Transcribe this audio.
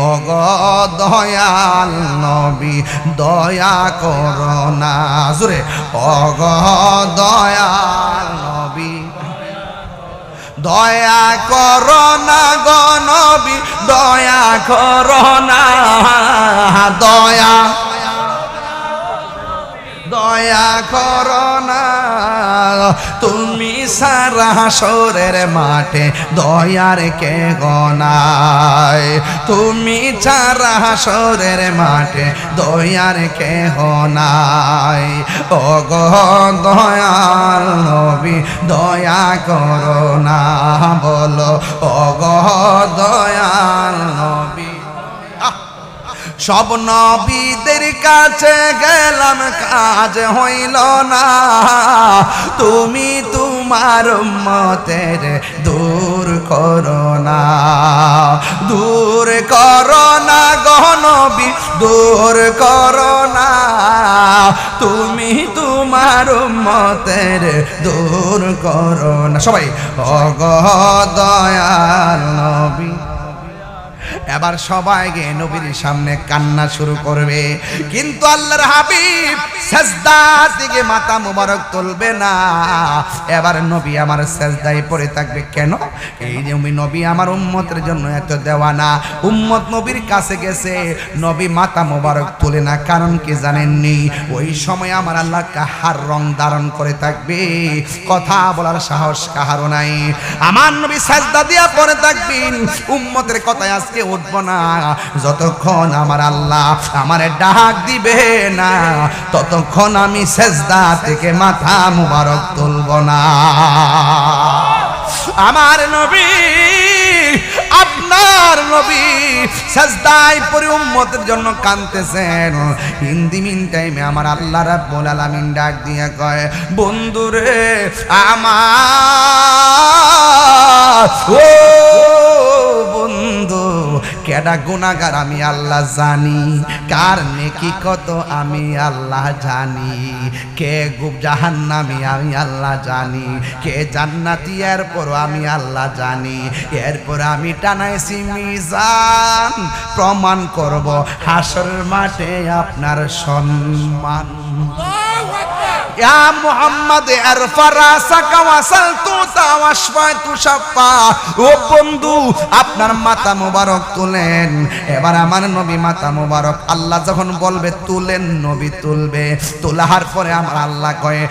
ওগো দয়াল নবী দয়া করো না জোরে ওগো দয়াল নবী দয়া করো না গো নবী দয়া করো না দয়া দয়া করো না তুমি সারা হাসরের মাঠে দয়ার কে গনায় তুমি সারা হাসরের মাঠে দয়ার কে গনায় ওগো দয়াল নবী দয়া করো না বলো ওগো দয়াল নবী সব নবীদের কাছে গেলাম কাজ হইল না তুমি তোমার উম্মতের দূর করো না দূর করো না গো নবী দূর করো না তুমি তোমার উম্মতের দূর করো না সবাই ওগো দয়াল নবী এবার সবাই গিয়ে নবীর সামনে কান্না শুরু করবে কিন্তু আল্লাহর হাবিব সিজদা থেকে মাথা মোবারক তুলবে না এবার নবী আমার সিজদায় পড়ে থাকবে কেন এই যে নবী আমার উম্মতের জন্য এত দেওয়ানা উম্মত নবীর কাছে গেছে নবী মাথা মোবারক তুলে না কারণ কি জানেননি ওই সময় আমার আল্লাহ কাহার রং ধারণ করে থাকবে কথা বলার সাহস কাহারও নাই আমার নবী সিজদা দিয়া পড়ে থাকবেন উম্মতের কথায় আজকে উঠবো না যতক্ষণ আমার আল্লাহ আমারে ডাক দিবে না ততক্ষণ আমি সিজদা থেকে মাথা মুবারক তুলব না আমার নবী আপনার নবী সিজদায় পড়ে উম্মতের জন্য কাঁদতেছেন হিন্দি মিন টাইমে আমার আল্লাহ রাব্বুল আলামিন ডাক দিয়ে কয় বন্ধুরে আমার ও বন্ধু কেডা গুনাহগার আমি আল্লাহ জানি কার নেকি কত আমি আল্লাহ জানি কে জাহান্নামী আমি আল্লাহ জানি কে জান্নাতি এরপর আমি আল্লাহ জানি এরপর আমি টানাইছি মিজান প্রমাণ করব হাসরের মাঠে আপনার সম্মান ইয়া মুহাম্মদ আরফা রাসাকা ওয়াসালতু তাওয়াশফাতু শাফা ও বন্ধু আপনার মাথা মোবারক তুলেন এবার আমার নবী মাথা মোবারক আল্লাহ যখন বলবে তুলেন নবী তুলবে তোলার পরে আমার আল্লাহ কয়